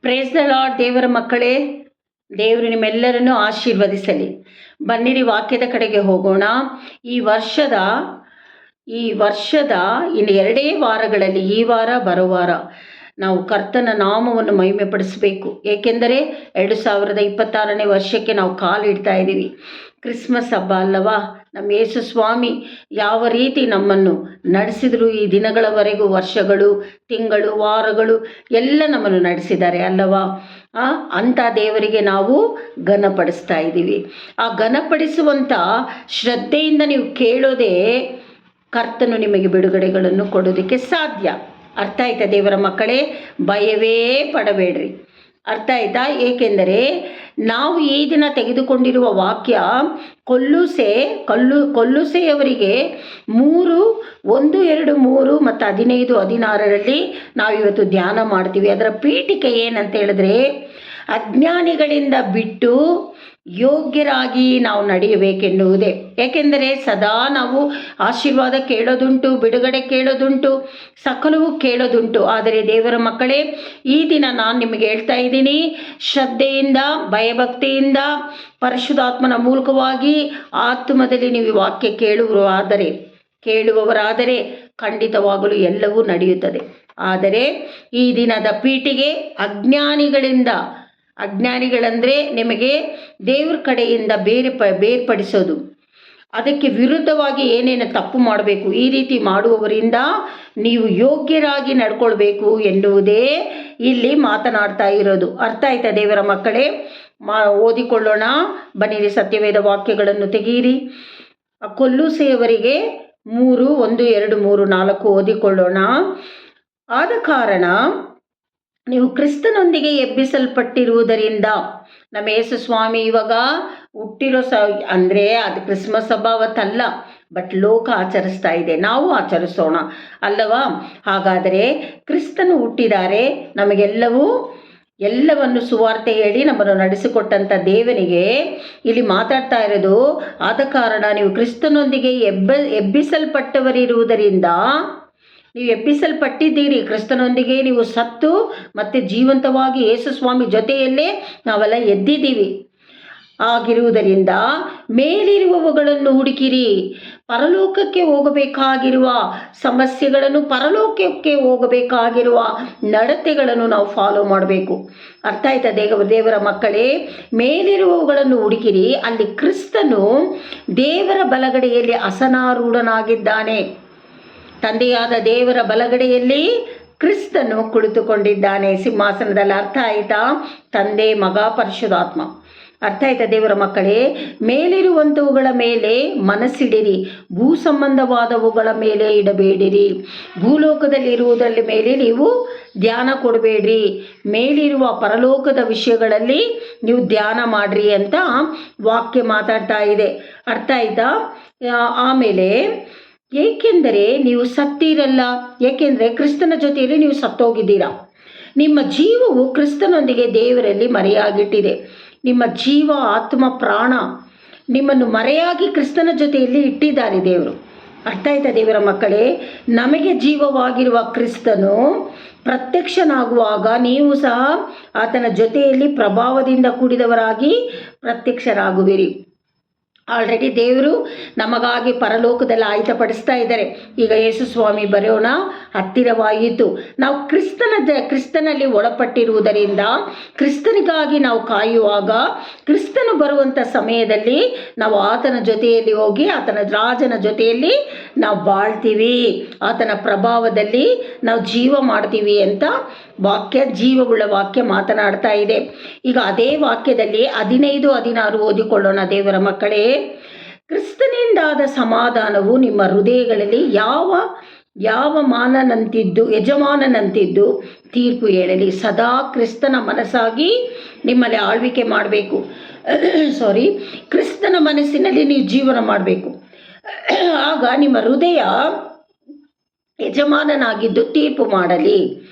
Praise the lord. ದೇವರ ಮಕ್ಕಳೇ, ದೇವರು ನಿಮ್ಮೆಲ್ಲರನ್ನು ಆಶೀರ್ವದಿಸಲಿ. ಬನ್ನಿರಿ, ವಾಕ್ಯದ ಕಡೆಗೆ ಹೋಗೋಣ. ಈ ವರ್ಷದ ಇನ್ನು 2 ವಾರಗಳಲ್ಲಿ, ಈ ವಾರ ಬರೋ ವಾರ, ನಾವು ಕರ್ತನ ನಾಮವನ್ನು ಮಹಿಮೆ ಪಡಿಸಬೇಕು. ಏಕೆಂದರೆ 2026ನೇ ವರ್ಷಕ್ಕೆ ನಾವು ಕಾಲಿಡ್ತಾ ಇದ್ದೀವಿ. ಕ್ರಿಸ್ಮಸ್ ಹಬ್ಬ ಅಲ್ಲವಾ? ನಮ್ಮ ಯೇಸು ಸ್ವಾಮಿ ಯಾವ ರೀತಿ ನಮ್ಮನ್ನು ನಡೆಸಿದ್ರು ಈ ದಿನಗಳವರೆಗೂ, ವರ್ಷಗಳು, ತಿಂಗಳು, ವಾರಗಳು ಎಲ್ಲ ನಮ್ಮನ್ನು ನಡೆಸಿದ್ದಾರೆ ಅಲ್ಲವಾ? ಅಂಥ ದೇವರಿಗೆ ನಾವು ಘನಪಡಿಸ್ತಾ ಇದ್ದೀವಿ. ಆ ಘನಪಡಿಸುವಂಥ ಶ್ರದ್ಧೆಯಿಂದ ನೀವು ಕೇಳೋದೇ ಕರ್ತನು ನಿಮಗೆ ಬಿಡುಗಡೆಗಳನ್ನು ಕೊಡೋದಕ್ಕೆ ಸಾಧ್ಯ. ಅರ್ಥ ಆಯ್ತಾ ದೇವರ ಮಕ್ಕಳೇ? ಭಯವೇ ಪಡಬೇಡ್ರಿ. ಅರ್ಥ ಆಯ್ತಾ? ಏಕೆಂದರೆ ನಾವು ಈ ದಿನ ತೆಗೆದುಕೊಂಡಿರುವ ವಾಕ್ಯ ಕೊಲ್ಲುಸೆಯವರಿಗೆ 3:1, 2, 3 ಮತ್ತು 15, 16ರಲ್ಲಿ ನಾವಿವತ್ತು ಧ್ಯಾನ ಮಾಡ್ತೀವಿ. ಅದರ ಪೀಠಿಕೆ ಏನಂತ ಹೇಳಿದ್ರೆ, ಅಜ್ಞಾನಿಗಳಿಂದ ಬಿಟ್ಟು ಯೋಗ್ಯರಾಗಿ ನಾವು ನಡೆಯಬೇಕೆನ್ನುವುದೇ. ಏಕೆಂದರೆ ಸದಾ ನಾವು ಆಶೀರ್ವಾದ ಕೇಳೋದುಂಟು, ಬಿಡುಗಡೆ ಕೇಳೋದುಂಟು, ಸಕಲವೂ ಕೇಳೋದುಂಟು. ಆದರೆ ದೇವರ ಮಕ್ಕಳೇ, ಈ ದಿನ ನಾನು ನಿಮಗೆ ಹೇಳ್ತಾ ಇದ್ದೀನಿ, ಶ್ರದ್ಧೆಯಿಂದ, ಭಯಭಕ್ತಿಯಿಂದ, ಪರಿಶುದ್ಧಾತ್ಮನ ಮೂಲಕವಾಗಿ ಆತ್ಮದಲ್ಲಿ ನೀವು ವಾಕ್ಯ ಕೇಳುವವರಾದರೆ ಖಂಡಿತವಾಗಲೂ ಎಲ್ಲವೂ ನಡೆಯುತ್ತದೆ. ಆದರೆ ಈ ದಿನದ ಪೀಠಿಗೆ ಅಜ್ಞಾನಿಗಳಂದರೆ ನಿಮಗೆ ದೇವ್ರ ಕಡೆಯಿಂದ ಬೇರ್ಪಡಿಸೋದು, ಅದಕ್ಕೆ ವಿರುದ್ಧವಾಗಿ ಏನೇನು ತಪ್ಪು ಮಾಡಬೇಕು, ಈ ರೀತಿ ಮಾಡುವವರಿಂದ ನೀವು ಯೋಗ್ಯರಾಗಿ ನಡ್ಕೊಳ್ಬೇಕು ಎನ್ನುವುದೇ ಇಲ್ಲಿ ಮಾತನಾಡ್ತಾ ಇರೋದು. ಅರ್ಥ ಆಯ್ತಾ ದೇವರ ಮಕ್ಕಳೇ? ಓದಿಕೊಳ್ಳೋಣ ಬನ್ನಿರಿ. ಸತ್ಯವೇದ ವಾಕ್ಯಗಳನ್ನು ತೆಗೀರಿ. ಕೊಲ್ಲುಸೆಯವರಿಗೆ 3:1, 2, 3, 4 ಓದಿಕೊಳ್ಳೋಣ. ಆದ ಕಾರಣ ನೀವು ಕ್ರಿಸ್ತನೊಂದಿಗೆ ಎಬ್ಬಿಸಲ್ಪಟ್ಟಿರುವುದರಿಂದ, ನಮ್ಮ ಯೇಸು ಸ್ವಾಮಿ ಇವಾಗ ಹುಟ್ಟಿರೋ ಅಂದರೆ ಅದು ಕ್ರಿಸ್ಮಸ್ ಹಬ್ಬ ಅವತ್ತಲ್ಲ, ಬಟ್ ಲೋಕ ಆಚರಿಸ್ತಾ ಇದೆ, ನಾವು ಆಚರಿಸೋಣ ಅಲ್ಲವಾ? ಹಾಗಾದರೆ ಕ್ರಿಸ್ತನು ಹುಟ್ಟಿದ್ದಾರೆ, ಎಲ್ಲವನ್ನು ಸುವಾರ್ತೆ ಹೇಳಿ ನಮ್ಮನ್ನು ನಡೆಸಿಕೊಟ್ಟಂಥ ದೇವನಿಗೆ ಇಲ್ಲಿ ಮಾತಾಡ್ತಾ ಇರೋದು. ಆದ ಕಾರಣ ನೀವು ಕ್ರಿಸ್ತನೊಂದಿಗೆ ಎಬ್ಬಿಸಲ್ಪಟ್ಟವರಿರುವುದರಿಂದ, ನೀವು ಎಬ್ಬಿಸಲ್ಪಟ್ಟಿದ್ದೀರಿ. ಕ್ರಿಸ್ತನೊಂದಿಗೆ ನೀವು ಸತ್ತು ಮತ್ತು ಜೀವಂತವಾಗಿ ಯೇಸು ಸ್ವಾಮಿ ಜೊತೆಯಲ್ಲೇ ನಾವೆಲ್ಲ ಎದ್ದಿದ್ದೀವಿ. ಆಗಿರುವುದರಿಂದ ಮೇಲಿರುವವುಗಳನ್ನು ಹುಡುಕಿರಿ. ಪರಲೋಕಕ್ಕೆ ಹೋಗಬೇಕಾಗಿರುವ ಸಮಸ್ಯೆಗಳನ್ನು, ಪರಲೋಕಕ್ಕೆ ಹೋಗಬೇಕಾಗಿರುವ ನಡತೆಗಳನ್ನು ನಾವು ಫಾಲೋ ಮಾಡಬೇಕು. ಅರ್ಥ ಆಯ್ತಾ ದೇವರ ಮಕ್ಕಳೇ? ಮೇಲಿರುವವುಗಳನ್ನು ಹುಡುಕಿರಿ. ಅಲ್ಲಿ ಕ್ರಿಸ್ತನು ದೇವರ ಬಲಗಡೆಯಲ್ಲಿ ಅಸನಾರೂಢನಾಗಿದ್ದಾನೆ. ತಂದೆಯಾದ ದೇವರ ಬಲಗಡೆಯಲ್ಲಿ ಕ್ರಿಸ್ತನು ಕುಳಿತುಕೊಂಡಿದ್ದಾನೆ ಸಿಂಹಾಸನದಲ್ಲಿ. ಅರ್ಥ ಆಯ್ತಾ? ತಂದೆ, ಮಗ, ಪರಿಶುದ್ಧಾತ್ಮ. ಅರ್ಥ ಆಯ್ತಾ ದೇವರ ಮಕ್ಕಳೇ? ಮೇಲಿರುವಂಥವುಗಳ ಮೇಲೆ ಮನಸ್ಸಿಡಿರಿ, ಭೂ ಸಂಬಂಧವಾದವುಗಳ ಮೇಲೆ ಇಡಬೇಡಿರಿ. ಭೂಲೋಕದಲ್ಲಿರುವುದರ ಮೇಲೆ ನೀವು ಧ್ಯಾನ ಕೊಡಬೇಡ್ರಿ, ಮೇಲಿರುವ ಪರಲೋಕದ ವಿಷಯಗಳಲ್ಲಿ ನೀವು ಧ್ಯಾನ ಮಾಡ್ರಿ ಅಂತ ವಾಕ್ಯ ಮಾತಾಡ್ತಾ ಇದೆ. ಅರ್ಥ ಆಯ್ತಾ? ಆಮೇಲೆ ಏಕೆಂದರೆ ನೀವು ಸತ್ತಿರಲ್ಲ, ಏಕೆಂದರೆ ಕ್ರಿಸ್ತನ ಜೊತೆಯಲ್ಲಿ ನೀವು ಸತ್ತೋಗಿದ್ದೀರಾ. ನಿಮ್ಮ ಜೀವವು ಕ್ರಿಸ್ತನೊಂದಿಗೆ ದೇವರಲ್ಲಿ ಮರೆಯಾಗಿಟ್ಟಿದೆ. ನಿಮ್ಮ ಜೀವ, ಆತ್ಮ, ಪ್ರಾಣ ನಿಮ್ಮನ್ನು ಮರೆಯಾಗಿ ಕ್ರಿಸ್ತನ ಜೊತೆಯಲ್ಲಿ ಇಟ್ಟಿದ್ದಾರೆ ದೇವರು. ಅರ್ಥ ಆಯ್ತಾ ದೇವರ ಮಕ್ಕಳೇ? ನಮಗೆ ಜೀವವಾಗಿರುವ ಕ್ರಿಸ್ತನು ಪ್ರತ್ಯಕ್ಷನಾಗುವಾಗ ನೀವು ಸಹ ಆತನ ಜೊತೆಯಲ್ಲಿ ಪ್ರಭಾವದಿಂದ ಕೂಡಿದವರಾಗಿ ಪ್ರತ್ಯಕ್ಷರಾಗುವಿರಿ. ಆಲ್ರೆಡಿ ದೇವರು ನಮಗಾಗಿ ಪರಲೋಕದಲ್ಲಿ ಆಯ್ತಪಡಿಸ್ತಾ ಇದ್ದಾರೆ. ಈಗ ಯೇಸು ಸ್ವಾಮಿ ಬರೋಣ ಹತ್ತಿರವಾಯಿತು. ನಾವು ಕ್ರಿಸ್ತನಲ್ಲಿ ಒಳಪಟ್ಟಿರುವುದರಿಂದ, ಕ್ರಿಸ್ತನಿಗಾಗಿ ನಾವು ಕಾಯುವಾಗ, ಕ್ರಿಸ್ತನು ಬರುವಂಥ ಸಮಯದಲ್ಲಿ ನಾವು ಆತನ ಜೊತೆಯಲ್ಲಿ ಹೋಗಿ ಆತನ ರಾಜನ ಜೊತೆಯಲ್ಲಿ ನಾವು ಬಾಳ್ತೀವಿ, ಆತನ ಪ್ರಭಾವದಲ್ಲಿ ನಾವು ಜೀವ ಮಾಡ್ತೀವಿ ಅಂತ ವಾಕ್ಯ, ಜೀವವುಳ್ಳ ವಾಕ್ಯ ಮಾತನಾಡ್ತಾ ಇದೆ. ಈಗ ಅದೇ ವಾಕ್ಯದಲ್ಲಿ 15, 16 ಓದಿಕೊಳ್ಳೋಣ ದೇವರ ಮಕ್ಕಳೇ. ಕ್ರಿಸ್ತನಿಂದಾದ ಸಮಾಧಾನವು ನಿಮ್ಮ ಹೃದಯಗಳಲ್ಲಿ ಯಜಮಾನನಂತಿದ್ದು ತೀರ್ಪು ಹೇಳಲಿ. ಸದಾ ಕ್ರಿಸ್ತನ ಮನಸ್ಸಾಗಿ ನಿಮ್ಮಲ್ಲಿ ಆಳ್ವಿಕೆ ಮಾಡಬೇಕು. ಕ್ರಿಸ್ತನ ಮನಸ್ಸಿನಲ್ಲಿ ನೀವು ಜೀವನ ಮಾಡಬೇಕು. ಆಗ ನಿಮ್ಮ ಹೃದಯ ಯಜಮಾನನಾಗಿದ್ದು ತೀರ್ಪು ಮಾಡಲಿ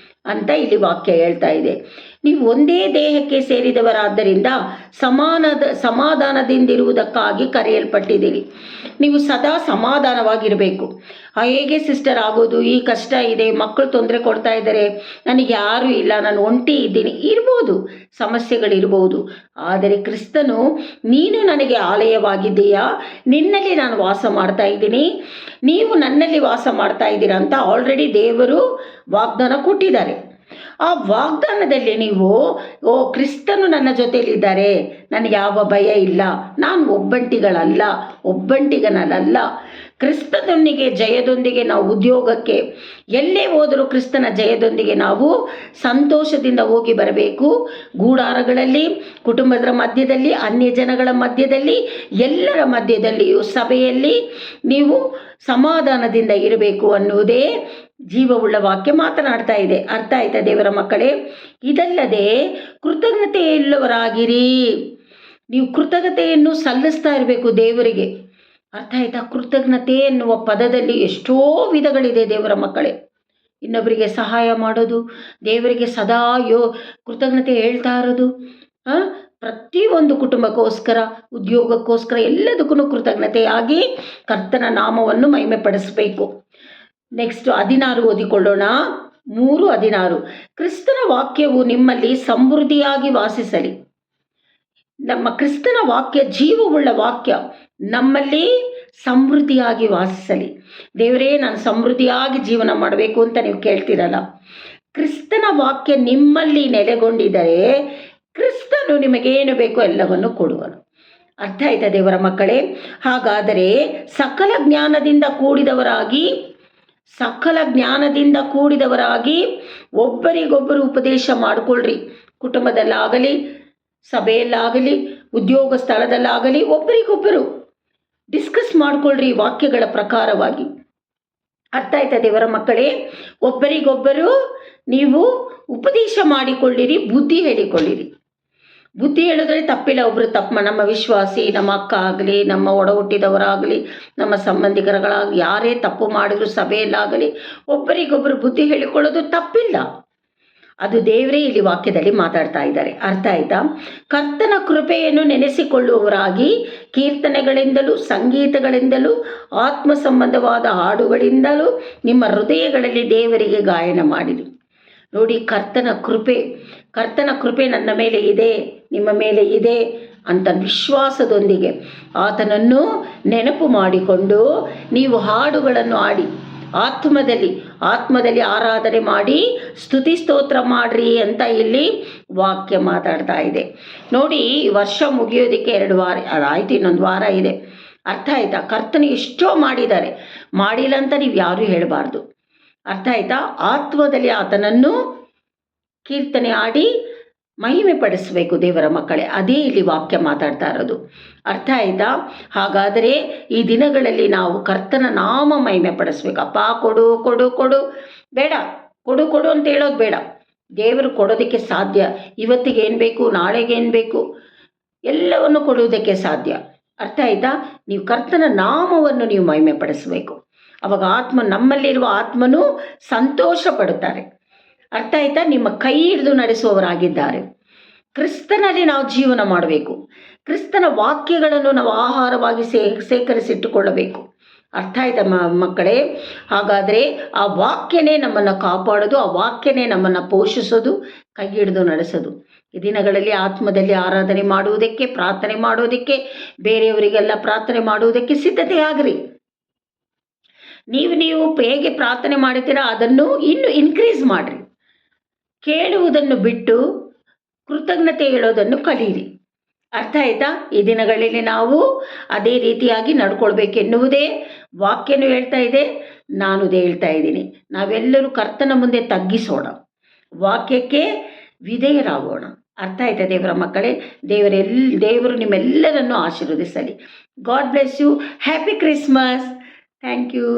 ಅಂತ ಇಲ್ಲಿ ವಾಕ್ಯ ಹೇಳ್ತಾ ಇದೆ. ನೀವು ಒಂದೇ ದೇಹಕ್ಕೆ ಸೇರಿದವರಾದ್ದರಿಂದ ಸಮಾಧಾನದಿಂದಿರುವುದಕ್ಕಾಗಿ ಕರೆಯಲ್ಪಟ್ಟಿದ್ದೀರಿ. ನೀವು ಸದಾ ಸಮಾಧಾನವಾಗಿರಬೇಕು. ಹೇಗೆ ಸಿಸ್ಟರ್ ಆಗೋದು, ಈ ಕಷ್ಟ ಇದೆ, ಮಕ್ಕಳು ತೊಂದರೆ ಕೊಡ್ತಾ ಇದ್ದಾರೆ, ನನಗೆ ಯಾರೂ ಇಲ್ಲ, ನಾನು ಒಂಟಿ ಇದ್ದೀನಿ, ಇರ್ಬೋದು, ಸಮಸ್ಯೆಗಳಿರ್ಬೋದು. ಆದರೆ ಕ್ರಿಸ್ತನು, ನೀನು ನನಗೆ ಆಲಯವಾಗಿದ್ದೀಯಾ, ನಿನ್ನಲ್ಲಿ ನಾನು ವಾಸ ಮಾಡ್ತಾ ಇದ್ದೀನಿ, ನೀವು ನನ್ನಲ್ಲಿ ವಾಸ ಮಾಡ್ತಾ ಇದ್ದೀರಾ ಅಂತ ಆಲ್ರೆಡಿ ದೇವರು ವಾಗ್ದಾನ ಕೊಟ್ಟಿದ್ದಾರೆ. ಆ ವಾಗ್ದಾನದಲ್ಲಿ ನೀವು, ಓ ಕ್ರಿಸ್ತನು ನನ್ನ ಜೊತೆಯಲ್ಲಿದ್ದಾರೆ, ನನಗೆ ಯಾವ ಭಯ ಇಲ್ಲ, ನಾನು ಒಬ್ಬಂಟಿಗನಲ್ಲ. ಕ್ರಿಸ್ತನೊಂದಿಗೆ ಜಯದೊಂದಿಗೆ ನಾವು ಉದ್ಯೋಗಕ್ಕೆ ಎಲ್ಲೇ ಹೋದರೂ ಕ್ರಿಸ್ತನ ಜಯದೊಂದಿಗೆ ನಾವು ಸಂತೋಷದಿಂದ ಹೋಗಿ ಬರಬೇಕು. ಗೂಡಾರಗಳಲ್ಲಿ, ಕುಟುಂಬದ ಮಧ್ಯದಲ್ಲಿ, ಅನ್ಯ ಜನಗಳ ಮಧ್ಯದಲ್ಲಿ, ಎಲ್ಲರ ಮಧ್ಯದಲ್ಲಿಯೂ ಸಭೆಯಲ್ಲಿ ನೀವು ಸಮಾಧಾನದಿಂದ ಇರಬೇಕು ಅನ್ನುವುದೇ ಜೀವವುಳ್ಳ ವಾಕ್ಯ ಮಾತನಾಡ್ತಾ ಇದೆ. ಅರ್ಥ ಆಯ್ತಾ ದೇವರ ಮಕ್ಕಳೇ? ಇದಲ್ಲದೆ ಕೃತಜ್ಞತೆಯುಳ್ಳವರಾಗಿರಿ. ನೀವು ಕೃತಜ್ಞತೆಯನ್ನು ಸಲ್ಲಿಸ್ತಾ ಇರಬೇಕು ದೇವರಿಗೆ. ಅರ್ಥ ಆಯ್ತಾ? ಕೃತಜ್ಞತೆ ಎನ್ನುವ ಪದದಲ್ಲಿ ಎಷ್ಟೋ ವಿಧಗಳಿದೆ ದೇವರ ಮಕ್ಕಳೇ. ಇನ್ನೊಬ್ಬರಿಗೆ ಸಹಾಯ ಮಾಡೋದು, ದೇವರಿಗೆ ಸದಾ ಕೃತಜ್ಞತೆ ಹೇಳ್ತಾ ಇರೋದು, ಪ್ರತಿಯೊಂದು ಕುಟುಂಬಕ್ಕೋಸ್ಕರ, ಉದ್ಯೋಗಕ್ಕೋಸ್ಕರ, ಎಲ್ಲದಕ್ಕೂ ಕೃತಜ್ಞತೆಯಾಗಿ ಕರ್ತನ ನಾಮವನ್ನು ಮಹಿಮೆ ಪಡಿಸಬೇಕು. ನೆಕ್ಸ್ಟ್ 16 ಓದಿಕೊಳ್ಳೋಣ. 3:16. ಕ್ರಿಸ್ತನ ವಾಕ್ಯವು ನಿಮ್ಮಲ್ಲಿ ಸಮೃದ್ಧಿಯಾಗಿ ವಾಸಿಸಲಿ. ನಮ್ಮ ಕ್ರಿಸ್ತನ ವಾಕ್ಯ, ಜೀವವುಳ್ಳ ವಾಕ್ಯ ನಮ್ಮಲ್ಲಿ ಸಮೃದ್ಧಿಯಾಗಿ ವಾಸಿಸಲಿ. ದೇವರೇ, ನಾನು ಸಮೃದ್ಧಿಯಾಗಿ ಜೀವನ ಮಾಡಬೇಕು ಅಂತ ನೀವು ಕೇಳ್ತೀರಲ್ಲ, ಕ್ರಿಸ್ತನ ವಾಕ್ಯ ನಿಮ್ಮಲ್ಲಿ ನೆಲೆಗೊಂಡಿದ್ದರೆ ಕ್ರಿಸ್ತನು ನಿಮಗೇನು ಬೇಕೋ ಎಲ್ಲವನ್ನು ಕೊಡುವನು. ಅರ್ಥ ಆಯ್ತಾ ದೇವರ ಮಕ್ಕಳೇ? ಹಾಗಾದರೆ ಸಕಲ ಜ್ಞಾನದಿಂದ ಕೂಡಿದವರಾಗಿ ಒಬ್ಬರಿಗೊಬ್ಬರು ಉಪದೇಶ ಮಾಡಿಕೊಳ್ಳ್ರಿ. ಕುಟುಂಬದಲ್ಲಾಗಲಿ, ಸಭೆಯಲ್ಲಾಗಲಿ, ಉದ್ಯೋಗ ಸ್ಥಳದಲ್ಲಾಗಲಿ ಒಬ್ಬರಿಗೊಬ್ಬರು ಡಿಸ್ಕಸ್ ಮಾಡಿಕೊಳ್ಳ್ರಿ ವಾಕ್ಯಗಳ ಪ್ರಕಾರವಾಗಿ. ಅರ್ಥ ಆಯ್ತಾ ದೇವರ ಮಕ್ಕಳೇ? ಒಬ್ಬರಿಗೊಬ್ಬರು ನೀವು ಉಪದೇಶ ಮಾಡಿಕೊಳ್ಳಿರಿ, ಬುದ್ಧಿ ಹೇಳಿಕೊಳ್ಳಿರಿ. ಬುದ್ಧಿ ಹೇಳಿದ್ರೆ ತಪ್ಪಿಲ್ಲ. ನಮ್ಮ ವಿಶ್ವಾಸಿ, ನಮ್ಮ ಅಕ್ಕ ಆಗಲಿ, ನಮ್ಮ ಒಡ ಹುಟ್ಟಿದವರಾಗಲಿ, ನಮ್ಮ ಸಂಬಂಧಿಕರುಗಳಾಗಲಿ, ಯಾರೇ ತಪ್ಪು ಮಾಡಿದ್ರು ಸಭೆಯಲ್ಲಾಗಲಿ ಒಬ್ಬರಿಗೊಬ್ಬರು ಬುದ್ಧಿ ಹೇಳಿಕೊಳ್ಳೋದು ತಪ್ಪಿಲ್ಲ. ಅದು ದೇವರೇ ಇಲ್ಲಿ ವಾಕ್ಯದಲ್ಲಿ ಮಾತಾಡ್ತಾ ಇದ್ದಾರೆ. ಅರ್ಥ ಆಯ್ತಾ? ಕರ್ತನ ಕೃಪೆಯನ್ನು ನೆನೆಸಿಕೊಳ್ಳುವವರಾಗಿ ಕೀರ್ತನೆಗಳಿಂದಲೂ, ಸಂಗೀತಗಳಿಂದಲೂ, ಆತ್ಮ ಸಂಬಂಧವಾದ ಹಾಡುಗಳಿಂದಲೂ ನಿಮ್ಮ ಹೃದಯಗಳಲ್ಲಿ ದೇವರಿಗೆ ಗಾಯನ ಮಾಡಿರಿ. ನೋಡಿ, ಕರ್ತನ ಕೃಪೆ ನನ್ನ ಮೇಲೆ ಇದೆ, ನಿಮ್ಮ ಮೇಲೆ ಇದೆ ಅಂತ ವಿಶ್ವಾಸದೊಂದಿಗೆ ಆತನನ್ನು ನೆನಪು ಮಾಡಿಕೊಂಡು ನೀವು ಹಾಡುಗಳನ್ನು ಆಡಿ ಆತ್ಮದಲ್ಲಿ ಆರಾಧನೆ ಮಾಡಿ ಸ್ತುತಿ ಸ್ತೋತ್ರ ಮಾಡ್ರಿ ಅಂತ ಇಲ್ಲಿ ವಾಕ್ಯ ಮಾತಾಡ್ತಾ ಇದೆ. ನೋಡಿ, ವರ್ಷ ಮುಗಿಯೋದಕ್ಕೆ 2 ವಾರ ಅದಾಯ್ತು, ಇನ್ನೊಂದು ವಾರ ಇದೆ. ಅರ್ಥ ಆಯ್ತಾ? ಕರ್ತನ ಎಷ್ಟೋ ಮಾಡಿಲ್ಲ ಅಂತ ನೀವು ಯಾರೂ ಹೇಳಬಾರ್ದು. ಅರ್ಥ ಆಯ್ತಾ? ಆತ್ಮದಲ್ಲಿ ಆತನನ್ನು ಕೀರ್ತನೆ ಆಡಿ ಮಹಿಮೆ ಪಡಿಸಬೇಕು ದೇವರ ಮಕ್ಕಳೇ. ಅದೇ ಇಲ್ಲಿ ವಾಕ್ಯ ಮಾತಾಡ್ತಾ ಇರೋದು. ಅರ್ಥ ಆಯ್ತಾ? ಹಾಗಾದರೆ ಈ ದಿನಗಳಲ್ಲಿ ನಾವು ಕರ್ತನ ನಾಮ ಮಹಿಮೆ ಪಡಿಸ್ಬೇಕು. ಅಪ್ಪ ಕೊಡು ಕೊಡು ಕೊಡು ಬೇಡ, ಕೊಡು ಕೊಡು ಅಂತ ಹೇಳೋದು ಬೇಡ. ದೇವರು ಕೊಡೋದಕ್ಕೆ ಸಾಧ್ಯ. ಇವತ್ತಿಗೆ ಏನು ಬೇಕು, ನಾಳೆಗೆ ಏನು ಬೇಕು, ಎಲ್ಲವನ್ನು ಕೊಡುವುದಕ್ಕೆ ಸಾಧ್ಯ. ಅರ್ಥ ಆಯ್ತಾ? ನೀವು ಕರ್ತನ ನಾಮವನ್ನು ನೀವು ಮಹಿಮೆ ಪಡಿಸಬೇಕು. ಅವಾಗ ನಮ್ಮಲ್ಲಿರುವ ಆತ್ಮನು ಸಂತೋಷ ಪಡುತ್ತಾರೆ. ಅರ್ಥ ಆಯ್ತಾ? ನಿಮ್ಮ ಕೈ ಹಿಡಿದು ನಡೆಸುವವರಾಗಿದ್ದಾರೆ. ಕ್ರಿಸ್ತನಲ್ಲಿ ನಾವು ಜೀವನ ಮಾಡಬೇಕು. ಕ್ರಿಸ್ತನ ವಾಕ್ಯಗಳನ್ನು ನಾವು ಆಹಾರವಾಗಿ ಸೇಕರಿಸಿಟ್ಟುಕೊಳ್ಳಬೇಕು. ಅರ್ಥ ಆಯ್ತಾ ಮಕ್ಕಳೇ? ಹಾಗಾದರೆ ಆ ವಾಕ್ಯನೇ ನಮ್ಮನ್ನು ಕಾಪಾಡೋದು, ಆ ವಾಕ್ಯನೇ ನಮ್ಮನ್ನು ಪೋಷಿಸೋದು, ಕೈ ಹಿಡಿದು ನಡೆಸೋದು. ಈ ದಿನಗಳಲ್ಲಿ ಆತ್ಮದಲ್ಲಿ ಆರಾಧನೆ ಮಾಡುವುದಕ್ಕೆ, ಪ್ರಾರ್ಥನೆ ಮಾಡೋದಕ್ಕೆ, ಬೇರೆಯವರಿಗೆಲ್ಲ ಪ್ರಾರ್ಥನೆ ಮಾಡುವುದಕ್ಕೆ ಸಿದ್ಧತೆ ಆಗ್ರಿ. ನೀವು ಹೇಗೆ ಪ್ರಾರ್ಥನೆ ಮಾಡ್ತೀರಾ ಅದನ್ನು ಇನ್ನೂ ಇನ್ಕ್ರೀಸ್ ಮಾಡಿರಿ. ಕೇಳುವುದನ್ನು ಬಿಟ್ಟು ಕೃತಜ್ಞತೆ ಹೇಳೋದನ್ನು ಕಲೀರಿ. ಅರ್ಥ ಆಯ್ತಾ? ಈ ದಿನಗಳಲ್ಲಿ ನಾವು ಅದೇ ರೀತಿಯಾಗಿ ನಡ್ಕೊಳ್ಬೇಕೆನ್ನುವುದೇ ವಾಕ್ಯನು ಹೇಳ್ತಾ ಇದೆ, ನಾನು ಹೇಳ್ತಾ ಇದ್ದೀನಿ. ನಾವೆಲ್ಲರೂ ಕರ್ತನ ಮುಂದೆ ತಗ್ಗಿಸೋಣ, ವಾಕ್ಯಕ್ಕೆ ವಿಧೇಯರಾಗೋಣ. ಅರ್ಥ ಆಯ್ತಾ ದೇವರ ಮಕ್ಕಳೇ? ದೇವರು ನಿಮ್ಮೆಲ್ಲರನ್ನು ಆಶೀರ್ವದಿಸಲಿ. God bless you. Happy Christmas. Thank you.